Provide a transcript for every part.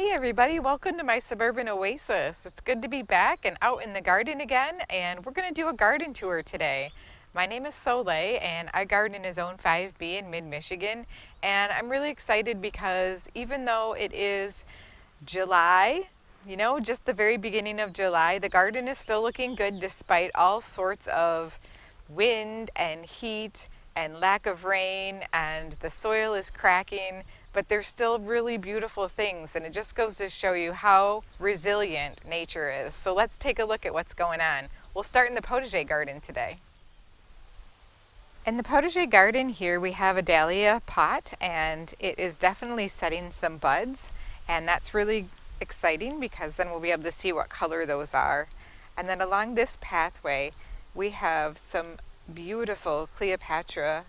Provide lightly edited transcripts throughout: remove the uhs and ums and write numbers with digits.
Hey everybody, welcome to my Suburban Oasis. It's good to be back and out in the garden again, and we're going to do a garden tour today. My name is Soleil and I garden in Zone 5B in mid-Michigan, and I'm really excited because even though it is July, just the very beginning of July, the garden is still looking good despite all sorts of wind and heat and lack of rain, and the soil is cracking, but they're still really beautiful things, and it just goes to show you how resilient nature is. So let's take a look at what's going on. We'll start in the potager garden today. In the potager garden here we have a dahlia pot, and it is definitely setting some buds, and that's really exciting because then we'll be able to see what color those are. And then along this pathway we have some beautiful Cleopatra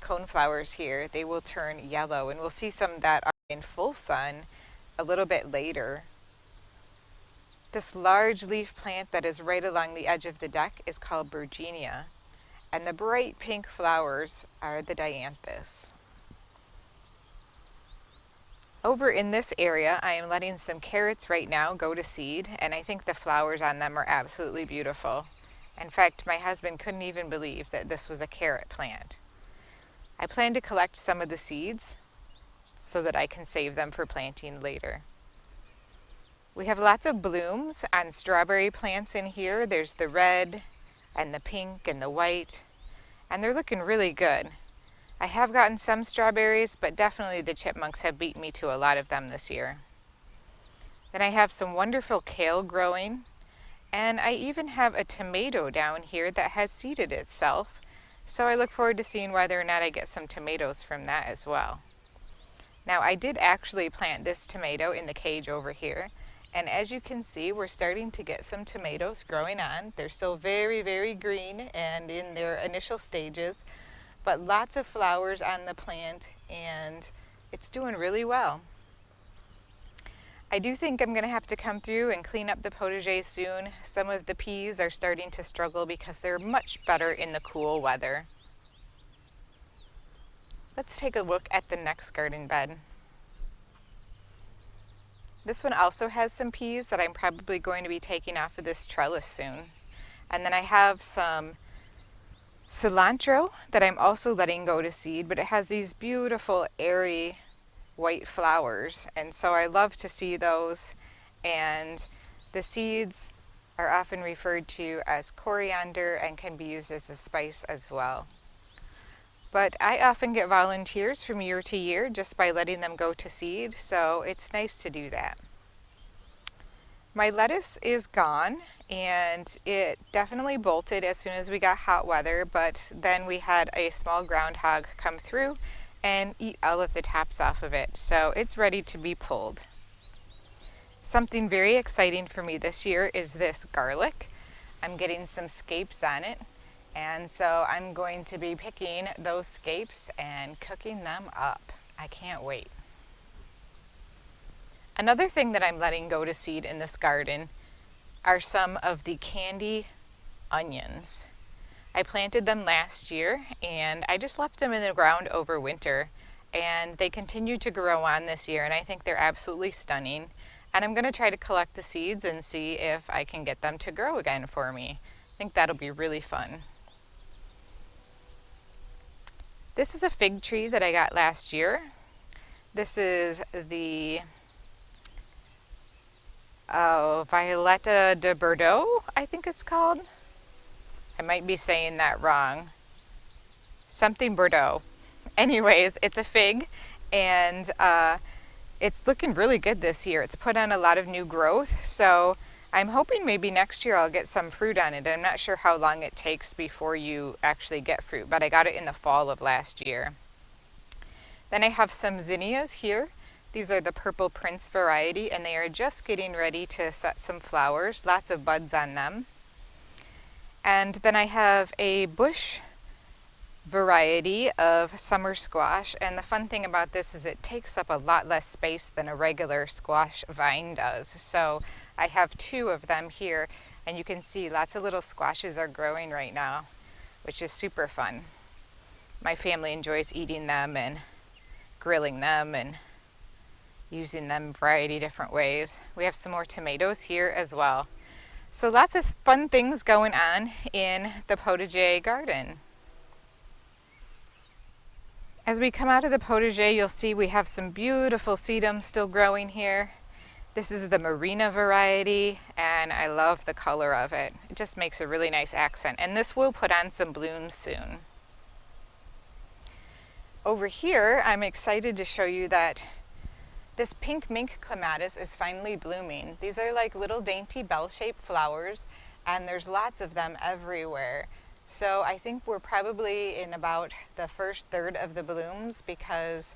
coneflowers here. They will turn yellow, and we'll see some that are in full sun a little bit later. This large leaf plant that is right along the edge of the deck is called Virginia, and the bright pink flowers are the Dianthus. Over in this area, I am letting some carrots right now go to seed, and I think the flowers on them are absolutely beautiful. In fact, my husband couldn't even believe that this was a carrot plant. I plan to collect some of the seeds so that I can save them for planting later. We have lots of blooms on strawberry plants in here. There's the red and the pink and the white, and they're looking really good. I have gotten some strawberries, but definitely the chipmunks have beaten me to a lot of them this year. Then I have some wonderful kale growing, and I even have a tomato down here that has seeded itself. So I look forward to seeing whether or not I get some tomatoes from that as well. Now I did actually plant this tomato in the cage over here, and as you can see, we're starting to get some tomatoes growing on. They're still very, very green and in their initial stages, but lots of flowers on the plant, and it's doing really well. I do think I'm going to have to come through and clean up the potager soon. Some of the peas are starting to struggle because they're much better in the cool weather. Let's take a look at the next garden bed. This one also has some peas that I'm probably going to be taking off of this trellis soon. And then I have some cilantro that I'm also letting go to seed, but it has these beautiful airy white flowers, and so I love to see those. And the seeds are often referred to as coriander and can be used as a spice as well. But I often get volunteers from year to year just by letting them go to seed, so it's nice to do that. My lettuce is gone, and it definitely bolted as soon as we got hot weather, but then we had a small groundhog come through and eat all of the tops off of it, so it's ready to be pulled. Something very exciting for me this year is this garlic. I'm getting some scapes on it, and so I'm going to be picking those scapes and cooking them up. I can't wait. Another thing that I'm letting go to seed in this garden are some of the candy onions. I planted them last year, and I just left them in the ground over winter, and they continue to grow on this year, and I think they're absolutely stunning. And I'm going to try to collect the seeds and see if I can get them to grow again for me. I think that'll be really fun. This is a fig tree that I got last year. This is the Violetta de Bordeaux, I think it's called. I might be saying that wrong. Something Bordeaux. Anyways, it's a fig, and it's looking really good this year. It's put on a lot of new growth, so I'm hoping maybe next year I'll get some fruit on it. I'm not sure how long it takes before you actually get fruit, but I got it in the fall of last year. Then I have some zinnias here. These are the Purple Prince variety, and they are just getting ready to set some flowers. Lots of buds on them. And then I have a bush variety of summer squash, and the fun thing about this is it takes up a lot less space than a regular squash vine does. So I have two of them here, and you can see lots of little squashes are growing right now, which is super fun. My family enjoys eating them and grilling them and using them a variety of different ways. We have some more tomatoes here as well. So lots of fun things going on in the potager garden. As we come out of the potager, you'll see we have some beautiful sedum still growing here. This is the Marina variety, and I love the color of it. It just makes a really nice accent, and this will put on some blooms soon. Over here, I'm excited to show you that this pink mink clematis is finally blooming. These are like little dainty bell-shaped flowers, and there's lots of them everywhere. So I think we're probably in about the first third of the blooms, because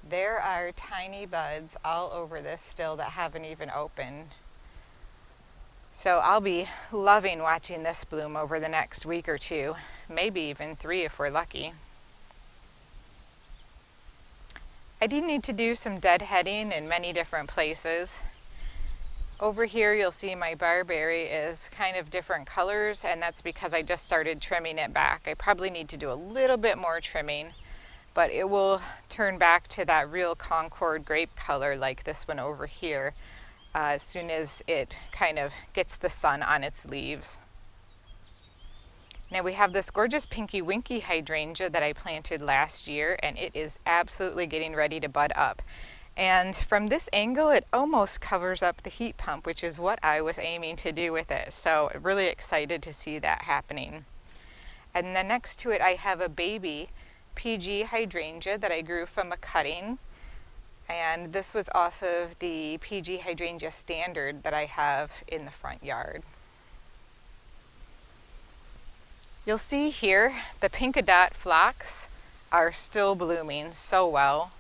there are tiny buds all over this still that haven't even opened. So I'll be loving watching this bloom over the next week or two, maybe even 3 if we're lucky. I do need to do some deadheading in many different places. Over here you'll see my barberry is kind of different colors, and that's because I just started trimming it back. I probably need to do a little bit more trimming, but it will turn back to that real Concord grape color like this one over here as soon as it kind of gets the sun on its leaves. Now we have this gorgeous pinky Winky hydrangea that I planted last year, and it is absolutely getting ready to bud up. And from this angle, it almost covers up the heat pump, which is what I was aiming to do with it. So really excited to see that happening. And then next to it, I have a baby PG hydrangea that I grew from a cutting. And this was off of the PG hydrangea standard that I have in the front yard. You'll see here the Pinkadot phlox are still blooming so well.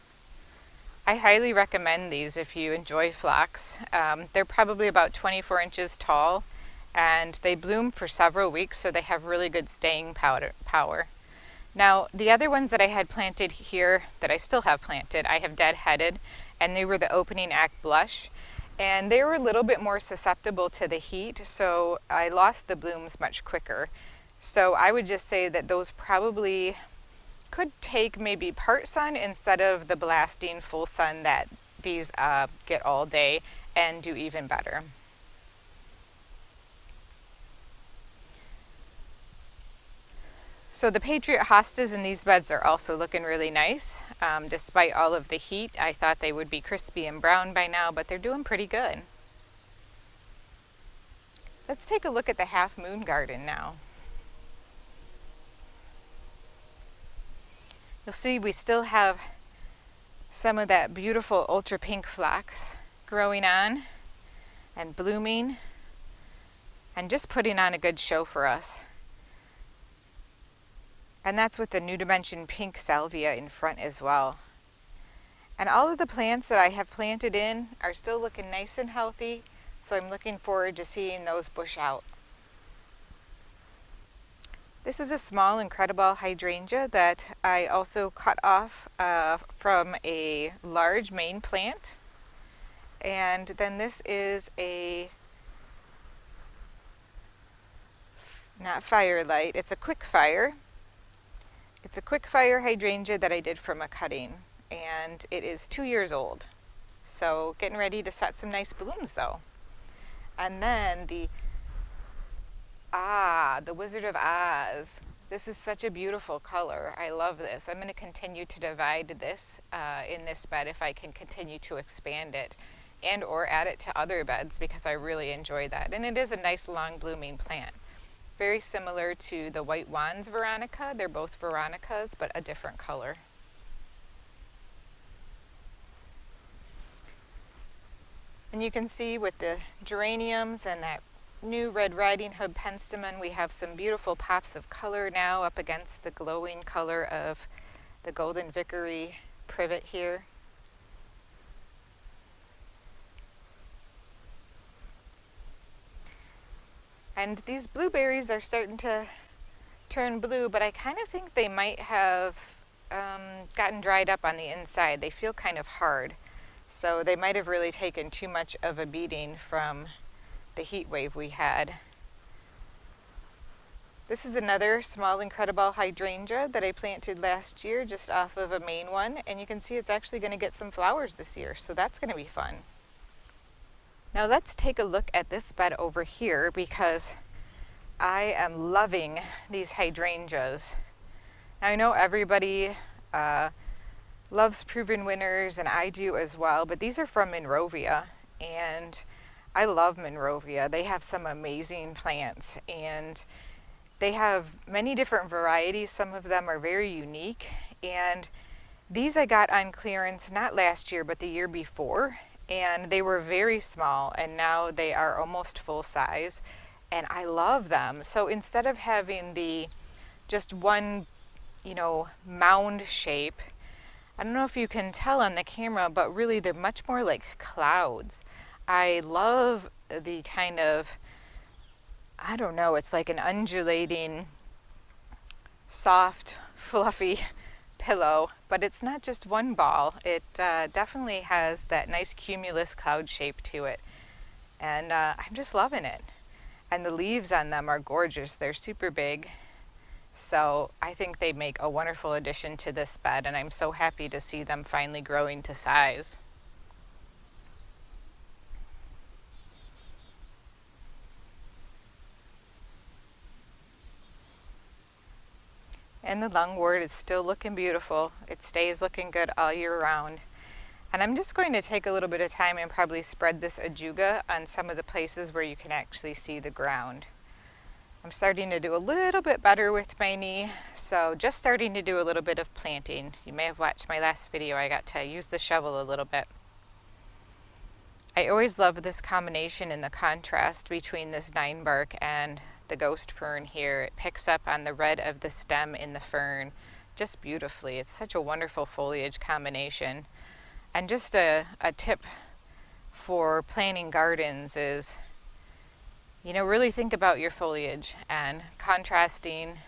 I highly recommend these if you enjoy phlox. They're probably about 24 inches tall, and they bloom for several weeks, so they have really good staying power. Now, the other ones that I had planted here, that I still have planted, I have deadheaded, and they were the opening act blush. And they were a little bit more susceptible to the heat, so I lost the blooms much quicker. So I would just say that those probably could take maybe part sun instead of the blasting full sun that these get all day, and do even better. So the Patriot hostas in these beds are also looking really nice. Despite all of the heat, I thought they would be crispy and brown by now, but they're doing pretty good. Let's take a look at the half moon garden now. You'll see we still have some of that beautiful ultra pink phlox growing on and blooming and just putting on a good show for us. And that's with the New Dimension pink salvia in front as well. And all of the plants that I have planted in are still looking nice and healthy, so I'm looking forward to seeing those bush out. This is a small Incredible hydrangea that I also cut off from a large main plant. And then this is a, not Firelight, it's a Quickfire. It's a Quickfire hydrangea that I did from a cutting, and it is 2 years old. So getting ready to set some nice blooms though. And then the Wizard of Oz. This is such a beautiful color. I love this. I'm going to continue to divide this in this bed if I can continue to expand it and or add it to other beds, because I really enjoy that. And it is a nice long blooming plant. Very similar to the White Wands Veronica. They're both Veronicas, but a different color. And you can see with the geraniums and that new Red Riding Hood penstemon, we have some beautiful pops of color now up against the glowing color of the Golden Vickery privet here. And these blueberries are starting to turn blue, but I kind of think they might have gotten dried up on the inside. They feel kind of hard. So they might have really taken too much of a beating from the heat wave we had. This is another small incredible hydrangea that I planted last year just off of a main one, and you can see it's actually going to get some flowers this year, so that's going to be fun. Now let's take a look at this bed over here because I am loving these hydrangeas. Now I know everybody loves proven winners, and I do as well, but these are from Monrovia, and I love Monrovia. They have some amazing plants, and they have many different varieties. Some of them are very unique, and these I got on clearance not last year but the year before, and they were very small, and now they are almost full size, and I love them. So instead of having the just one, mound shape, I don't know if you can tell on the camera, but really they're much more like clouds. I love the kind of, I don't know, it's like an undulating, soft, fluffy pillow, but it's not just one ball. It definitely has that nice cumulus cloud shape to it, and I'm just loving it. And the leaves on them are gorgeous. They're super big. So I think they make a wonderful addition to this bed, and I'm so happy to see them finally growing to size. And the lungwort is still looking beautiful. It stays looking good all year round. And I'm just going to take a little bit of time and probably spread this ajuga on some of the places where you can actually see the ground. I'm starting to do a little bit better with my knee, so just starting to do a little bit of planting. You may have watched my last video. I got to use the shovel a little bit. I always love this combination and the contrast between this 9-bark and the ghost fern here. It picks up on the red of the stem in the fern just beautifully. It's such a wonderful foliage combination. And just a tip for planting gardens is, really think about your foliage and contrasting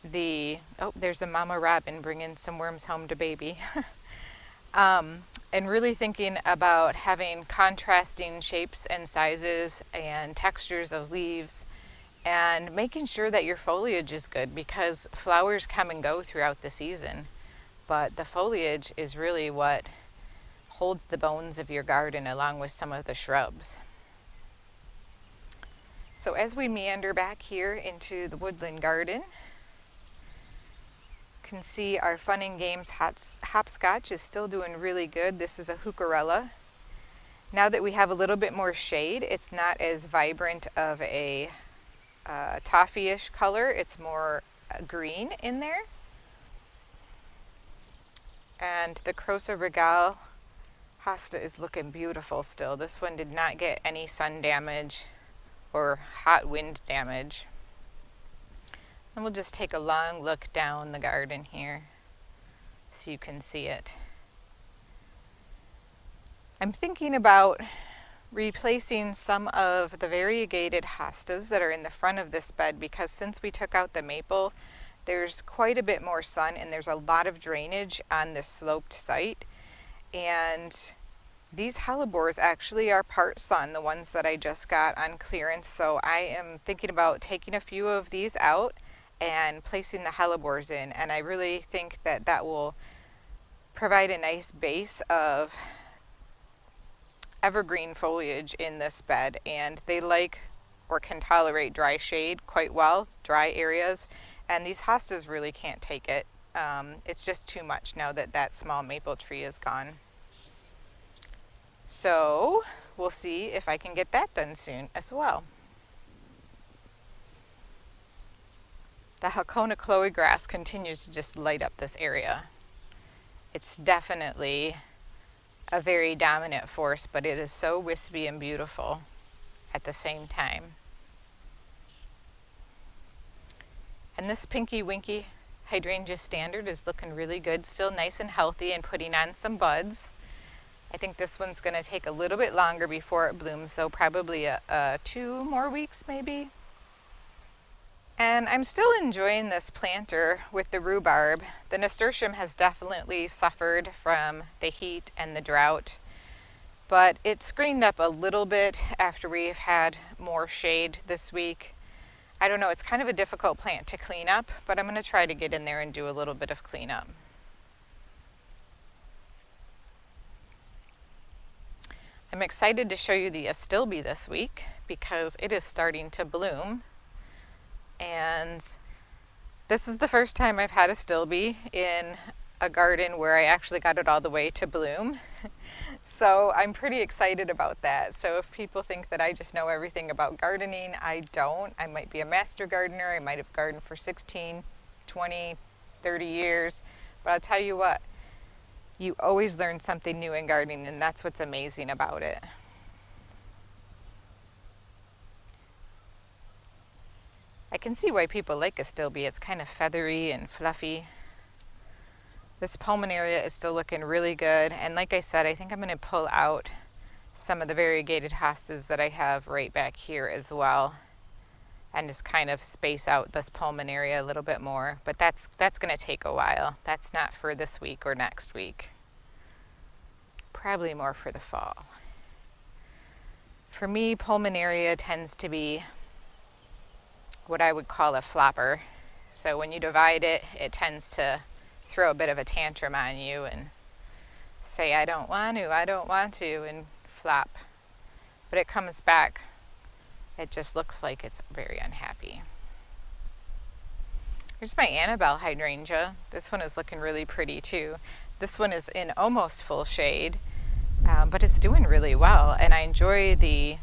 there's a mama robin bringing some worms home to baby. And really thinking about having contrasting shapes and sizes and textures of leaves, and making sure that your foliage is good, because flowers come and go throughout the season, but the foliage is really what holds the bones of your garden, along with some of the shrubs. So as we meander back here into the woodland garden, you can see our Fun and Games hopscotch is still doing really good. This is a heucherella. Now that we have a little bit more shade, it's not as vibrant of a toffee-ish color. It's more green in there. And the Crosa Regal hosta is looking beautiful still. This one did not get any sun damage or hot wind damage. And we'll just take a long look down the garden here so you can see it. I'm thinking about replacing some of the variegated hostas that are in the front of this bed, because since we took out the maple, there's quite a bit more sun and there's a lot of drainage on this sloped site. And these hellebores actually are part sun, the ones that I just got on clearance. So I am thinking about taking a few of these out and placing the hellebores in, and I really think that that will provide a nice base of evergreen foliage in this bed, and they like or can tolerate dry shade quite well, dry areas, and these hostas really can't take it. It's just too much now that that small maple tree is gone. So we'll see if I can get that done soon as well. The Halcona Chloe grass continues to just light up this area. It's definitely a very dominant force, but it is so wispy and beautiful at the same time. And this Pinky Winky Hydrangea Standard is looking really good, still nice and healthy and putting on some buds. I think this one's going to take a little bit longer before it blooms, so probably 2 more weeks maybe. And I'm still enjoying this planter with the rhubarb. The nasturtium has definitely suffered from the heat and the drought, but it screened up a little bit after we've had more shade this week. I don't know, it's kind of a difficult plant to clean up, but I'm going to try to get in there and do a little bit of cleanup. I'm excited to show you the astilbe this week because it is starting to bloom, and this is the first time I've had astilbe in a garden where I actually got it all the way to bloom. So I'm pretty excited about that. So if people think that I just know everything about gardening, I don't. I might be a master gardener. I might have gardened for 16, 20, 30 years. But I'll tell you what, you always learn something new in gardening, and that's what's amazing about it. I can see why people like astilbe. It's kind of feathery and fluffy. This pulmonaria is still looking really good, and like I said, I think I'm going to pull out some of the variegated hostas that I have right back here as well, and just kind of space out this pulmonaria a little bit more. But that's going to take a while. That's not for this week or next week. Probably more for the fall. For me, pulmonaria tends to be what I would call a flopper. So when you divide it, it tends to throw a bit of a tantrum on you and say, I don't want to, and flop. But it comes back. It just looks like it's very unhappy. Here's my Annabelle Hydrangea. This one is looking really pretty too. This one is in almost full shade, but it's doing really well, and I enjoy the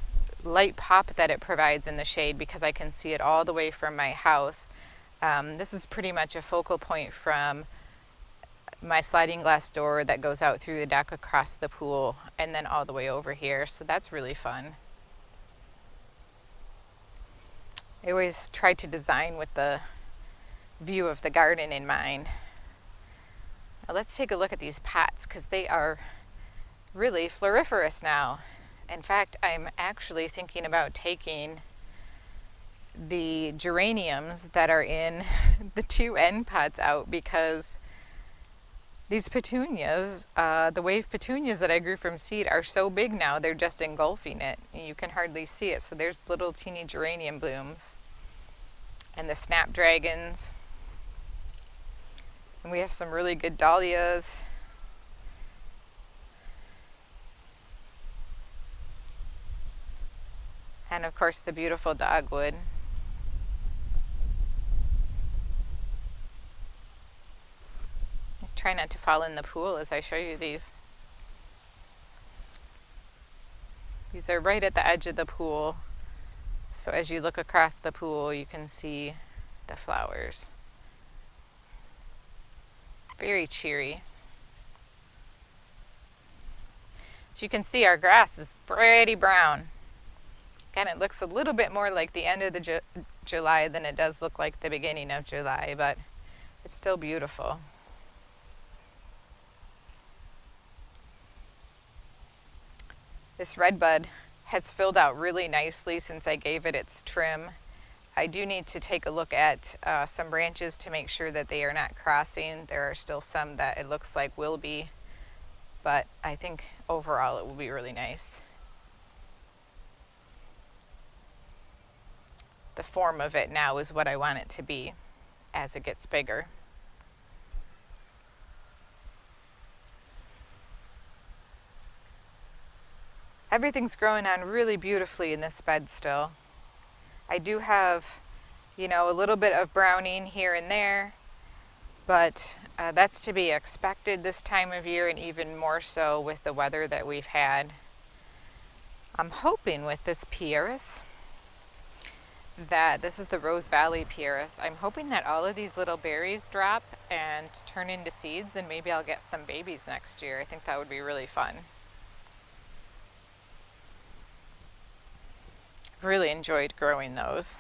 light pop that it provides in the shade because I can see it all the way from my house. This is pretty much a focal point from my sliding glass door that goes out through the deck across the pool and then all the way over here, so that's really fun. I always try to design with the view of the garden in mind. Now let's take a look at these pots because they are really floriferous now. In fact, I'm actually thinking about taking the geraniums that are in the two end pots out because these petunias, the wave petunias that I grew from seed, are so big now they're just engulfing it. You can hardly see it. So there's little teeny geranium blooms. And the snapdragons. And we have some really good dahlias. And of course the beautiful dogwood. Try not to fall in the pool as I show you these. These are right at the edge of the pool, so as you look across the pool you can see the flowers. Very cheery. So you can see our grass is pretty brown. Again, it looks a little bit more like the end of the July than it does look like the beginning of July, but it's still beautiful. This redbud has filled out really nicely since I gave it its trim. I do need to take a look at some branches to make sure that they are not crossing. There are still some that it looks like will be, but I think overall it will be really nice. The form of it now is what I want it to be as it gets bigger. Everything's growing on really beautifully in this bed still. I do have, a little bit of browning here and there, but that's to be expected this time of year, and even more so with the weather that we've had. I'm hoping with this pieris that this is the Rose Valley pieris. I'm hoping that all of these little berries drop and turn into seeds, and maybe I'll get some babies next year. I think that would be really fun. Really enjoyed growing those.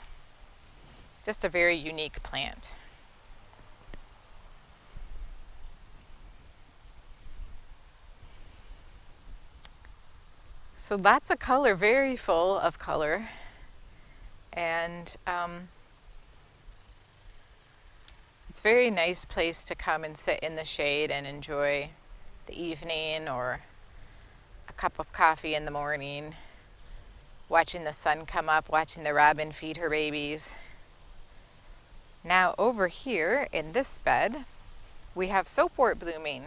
Just a very unique plant. So lots of color, very full of color. And it's a very nice place to come and sit in the shade and enjoy the evening or a cup of coffee in the morning, watching the sun come up, watching the robin feed her babies. Now over here in this bed, we have soapwort blooming.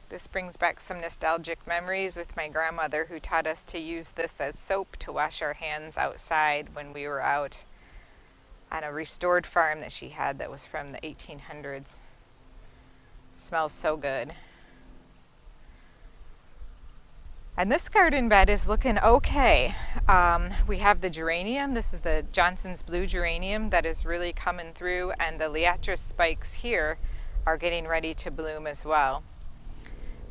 This brings back some nostalgic memories with my grandmother, who taught us to use this as soap to wash our hands outside when we were out on a restored farm that she had that was from the 1800s. Smells so good. And this garden bed is looking okay. We have the geranium. This is the Johnson's Blue geranium that is really coming through, and the liatris spikes here are getting ready to bloom as well.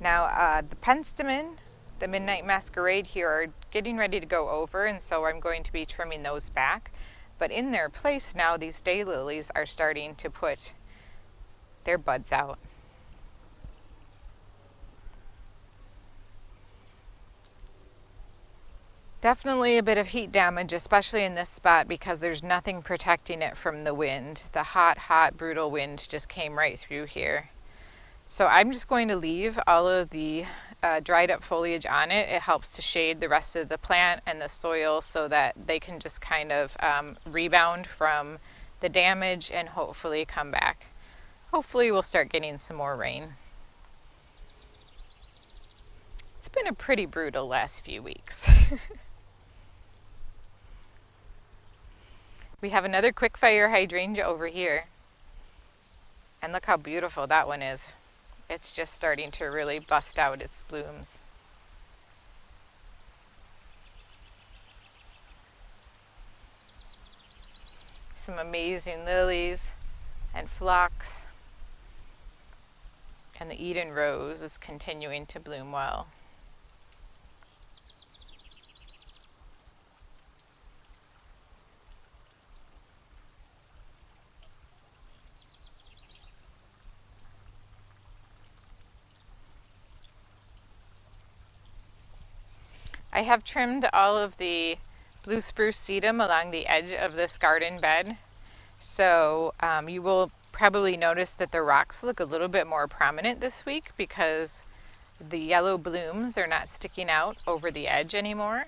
Now the penstemon, the Midnight Masquerade here, are getting ready to go over, and so I'm going to be trimming those back. But in their place now, these daylilies are starting to put their buds out. Definitely a bit of heat damage, especially in this spot, because there's nothing protecting it from the wind. The hot, brutal wind just came right through here. So I'm just going to leave all of the dried up foliage on it. It helps to shade the rest of the plant and the soil so that they can just kind of rebound from the damage and hopefully come back. Hopefully we'll start getting some more rain. It's been a pretty brutal last few weeks. We have another Quickfire Hydrangea over here. And look how beautiful that one is. It's just starting to really bust out its blooms. Some amazing lilies and phlox. And the Eden rose is continuing to bloom well. I have trimmed all of the blue spruce sedum along the edge of this garden bed. So you will probably notice that the rocks look a little bit more prominent this week because the yellow blooms are not sticking out over the edge anymore.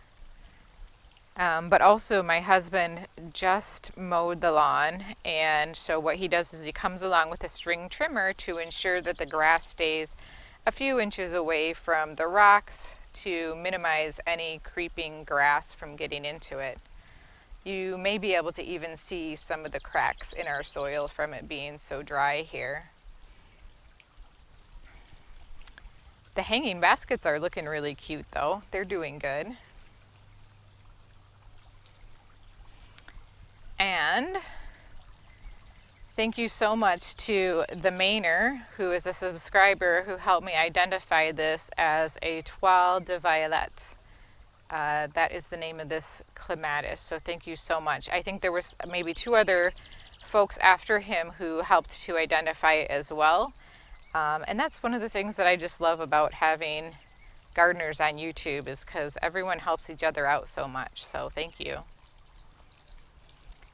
But also my husband just mowed the lawn, and so what he does is he comes along with a string trimmer to ensure that the grass stays a few inches away from the rocks to minimize any creeping grass from getting into it. You may be able to even see some of the cracks in our soil from it being so dry here. The hanging baskets are looking really cute though. They're doing good. And thank you so much to the Mainer, who is a subscriber, who helped me identify this as a Toile de Violette. That is the name of this Clematis, so thank you so much. I think there was maybe 2 other folks after him who helped to identify it as well. And that's one of the things that I just love about having gardeners on YouTube, is because everyone helps each other out so much, so thank you.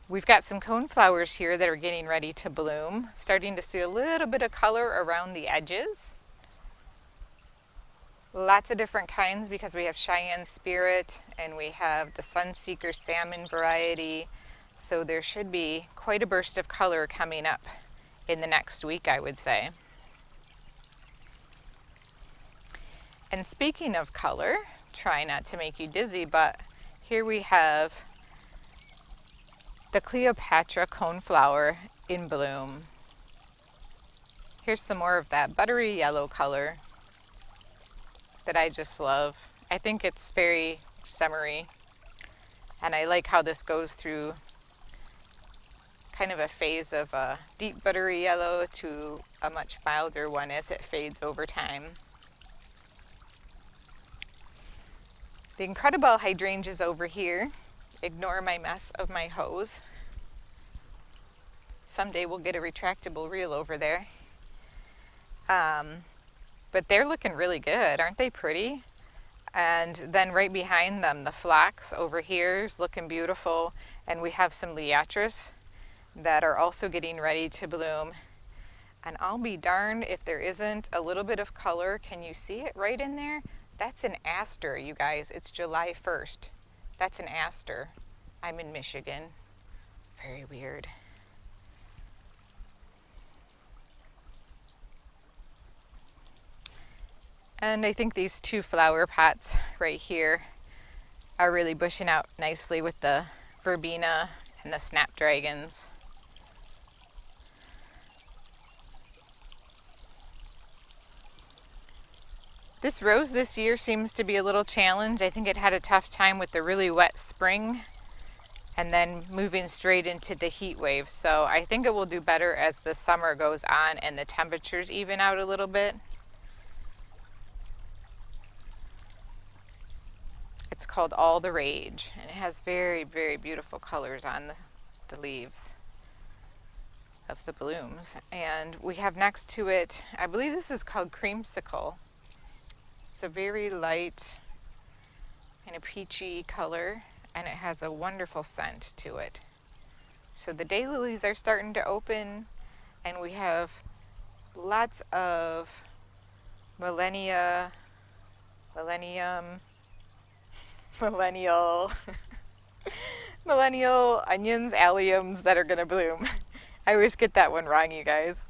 We've got some coneflowers here that are getting ready to bloom, starting to see a little bit of color around the edges. Lots of different kinds, because we have Cheyenne Spirit and we have the Sunseeker Salmon variety. So there should be quite a burst of color coming up in the next week, I would say. And speaking of color, try not to make you dizzy, but here we have the Cleopatra coneflower in bloom. Here's some more of that buttery yellow color that I just love. I think it's very summery, and I like how this goes through kind of a phase of a deep buttery yellow to a much milder one as it fades over time. The Incredible Hydrangeas over here. Ignore my mess of my hose. Someday we'll get a retractable reel over there. But they're looking really good. Aren't they pretty? And then right behind them, the phlox over here is looking beautiful. And we have some liatris that are also getting ready to bloom. And I'll be darned if there isn't a little bit of color. Can you see it right in there? That's an aster, you guys. It's July 1st. That's an aster. I'm in Michigan. Very weird. And I think these two flower pots right here are really bushing out nicely with the verbena and the snapdragons. This rose this year seems to be a little challenged. I think it had a tough time with the really wet spring and then moving straight into the heat wave. So I think it will do better as the summer goes on and the temperatures even out a little bit. It's called All the Rage, and it has very, very beautiful colors on the leaves of the blooms. And we have next to it, I believe this is called Creamsicle. It's a very light and a peachy color, and it has a wonderful scent to it. So the daylilies are starting to open, and we have lots of millennial onions, alliums that are going to bloom. I always get that one wrong, you guys.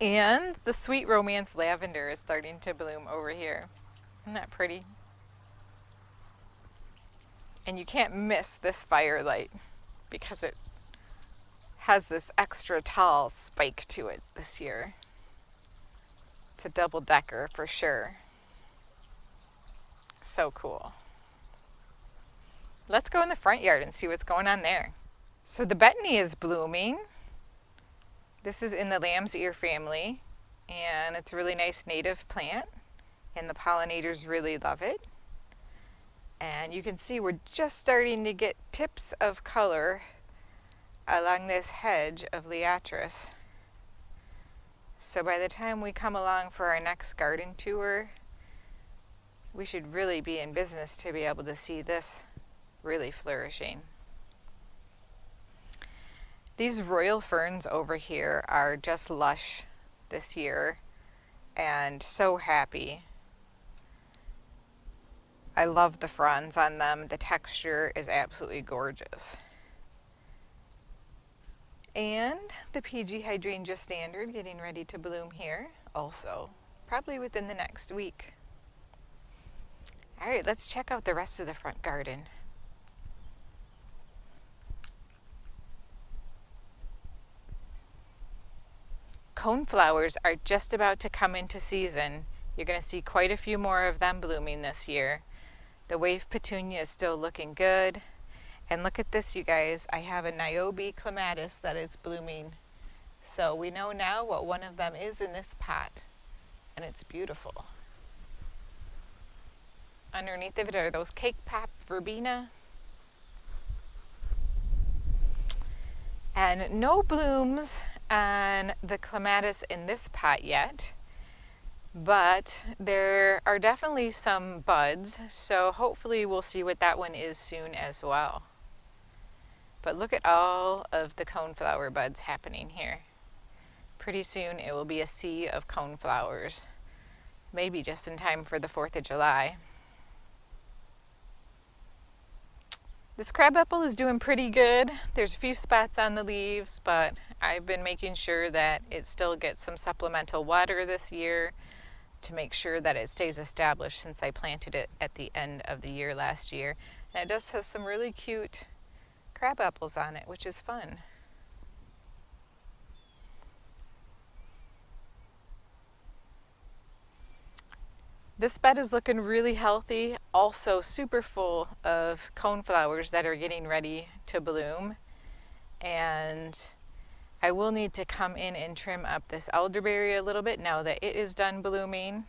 And the sweet romance lavender is starting to bloom over here. Isn't that pretty? And you can't miss this firelight because it has this extra tall spike to it this year. It's a double decker for sure. So cool. Let's go in the front yard and see what's going on there. So the betony is blooming. This is in the lamb's ear family, and it's a really nice native plant, and the pollinators really love it. And you can see we're just starting to get tips of color along this hedge of Liatris. So by the time we come along for our next garden tour, we should really be in business to be able to see this really flourishing. These royal ferns over here are just lush this year and so happy. I love the fronds on them. The texture is absolutely gorgeous. And the PG Hydrangea standard getting ready to bloom here also, probably within the next week. All right, let's check out the rest of the front garden. Coneflowers are just about to come into season. You're going to see quite a few more of them blooming this year. The wave petunia is still looking good. And look at this, you guys. I have a Niobe Clematis that is blooming. So we know now what one of them is in this pot. And it's beautiful. Underneath of it are those cake pop verbena. And no blooms on the clematis in this pot yet, but there are definitely some buds, so hopefully we'll see what that one is soon as well. But look at all of the coneflower buds happening here. Pretty soon it will be a sea of coneflowers, maybe just in time for the 4th of July. This crabapple is doing pretty good. There's a few spots on the leaves, but I've been making sure that it still gets some supplemental water this year to make sure that it stays established since I planted it at the end of the year last year. And it does have some really cute crabapples on it, which is fun. This bed is looking really healthy, also super full of coneflowers that are getting ready to bloom. And I will need to come in and trim up this elderberry a little bit now that it is done blooming.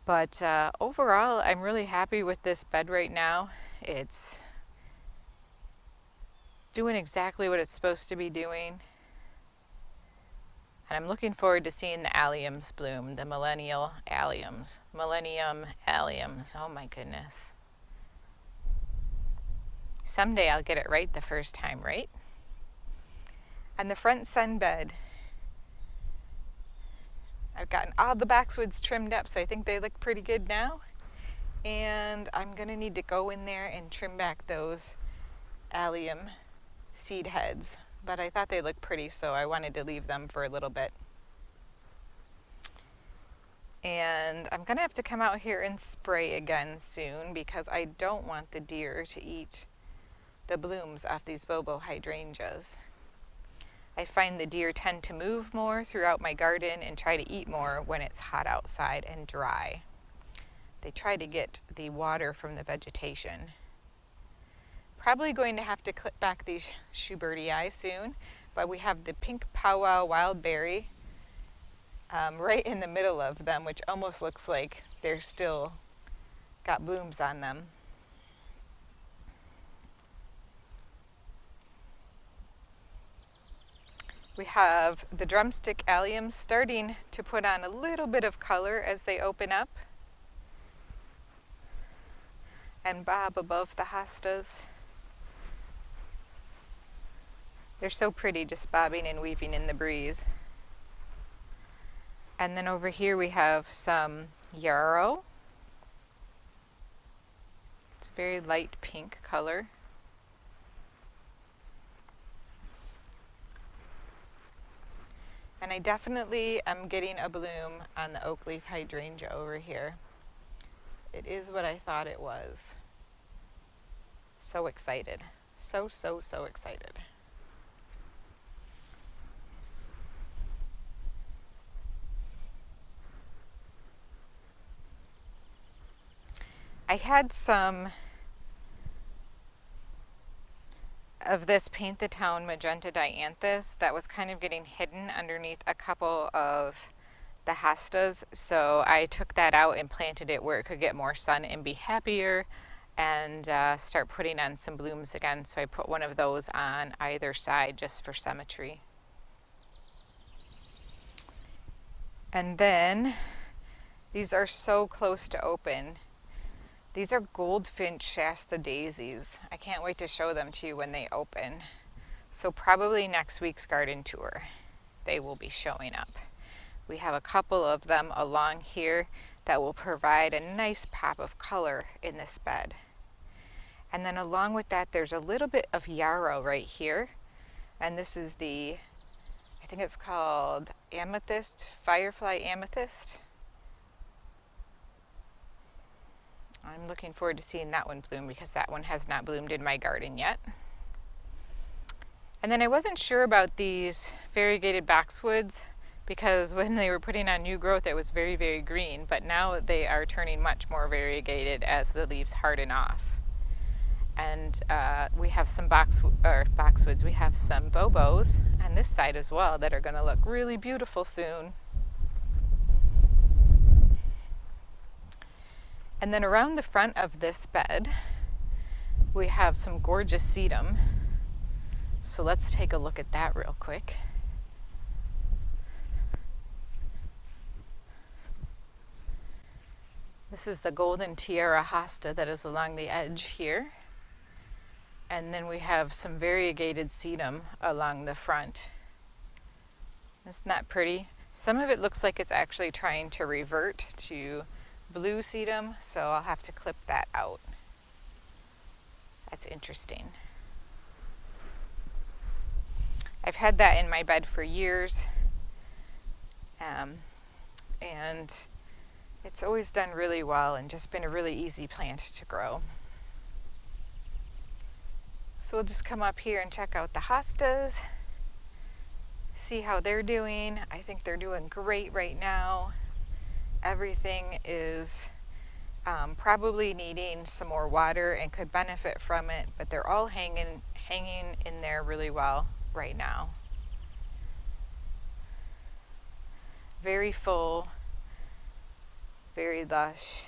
But overall, I'm really happy with this bed right now. It's doing exactly what it's supposed to be doing. And I'm looking forward to seeing the alliums bloom, the millennium alliums. Oh my goodness. Someday I'll get it right the first time, right? And the front sunbed, I've gotten all the boxwoods trimmed up, so I think they look pretty good now. And I'm gonna need to go in there and trim back those allium seed heads, but I thought they looked pretty, so I wanted to leave them for a little bit. And I'm gonna have to come out here and spray again soon because I don't want the deer to eat the blooms off these bobo hydrangeas. I find the deer tend to move more throughout my garden and try to eat more when it's hot outside and dry. They try to get the water from the vegetation. Probably going to have to clip back these Schubertii soon, but we have the pink powwow wild berry right in the middle of them, which almost looks like they're still got blooms on them. We have the Drumstick Allium starting to put on a little bit of color as they open up and bob above the hostas. They're so pretty, just bobbing and weaving in the breeze. And then over here we have some yarrow. It's a very light pink color. And I definitely am getting a bloom on the oak leaf hydrangea over here. It is what I thought it was. So excited. So excited. I had some of this Paint the Town Magenta Dianthus that was kind of getting hidden underneath a couple of the hostas, so I took that out and planted it where it could get more sun and be happier and start putting on some blooms again. So I put one of those on either side just for symmetry. And then these are so close to open. These are Goldfinch Shasta Daisies. I can't wait to show them to you when they open. So probably next week's garden tour, they will be showing up. We have a couple of them along here that will provide a nice pop of color in this bed. And then along with that, there's a little bit of yarrow right here. And this is the, I think it's called amethyst, firefly amethyst. I'm looking forward to seeing that one bloom because that one has not bloomed in my garden yet. And then I wasn't sure about these variegated boxwoods because when they were putting on new growth it was very green, but now they are turning much more variegated as the leaves harden off. And we have some boxwoods, we have some bobos on this side as well that are going to look really beautiful soon. And then around the front of this bed, we have some gorgeous sedum. So let's take a look at that real quick. This is the golden tiara hosta that is along the edge here. And then we have some variegated sedum along the front. Isn't that pretty? Some of it looks like it's actually trying to revert to blue sedum, so I'll have to clip that out. That's interesting. I've had that in my bed for years, and it's always done really well and just been a really easy plant to grow. So we'll just come up here and check out the hostas, see how they're doing. I think they're doing great right now. Everything is probably needing some more water and could benefit from it, but they're all hanging in there really well right now. Very full, very lush.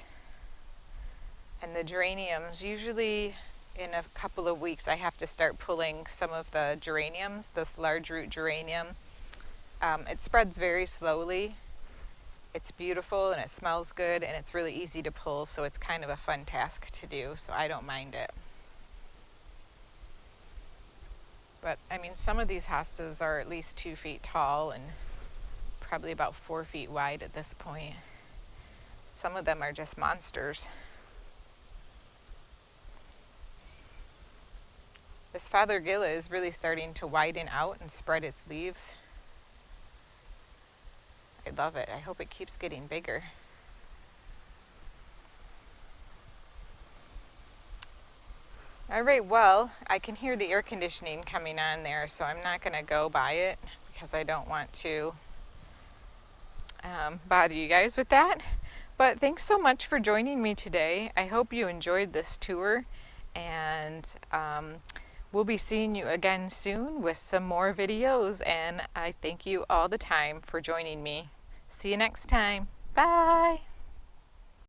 And the geraniums, usually in a couple of weeks I have to start pulling some of the geraniums, this large root geranium. It spreads very slowly. It's beautiful and it smells good and it's really easy to pull, so it's kind of a fun task to do, so I don't mind it. But I mean, some of these hostas are at least 2 feet tall and probably about 4 feet wide at this point. Some of them are just monsters. The This Variegated is really starting to widen out and spread its leaves. I love it. I hope it keeps getting bigger. All right, well, I can hear the air conditioning coming on there, so I'm not going to go by it because I don't want to bother you guys with that. But thanks so much for joining me today. I hope you enjoyed this tour, and we'll be seeing you again soon with some more videos, and I thank you all the time for joining me. See you next time. Bye!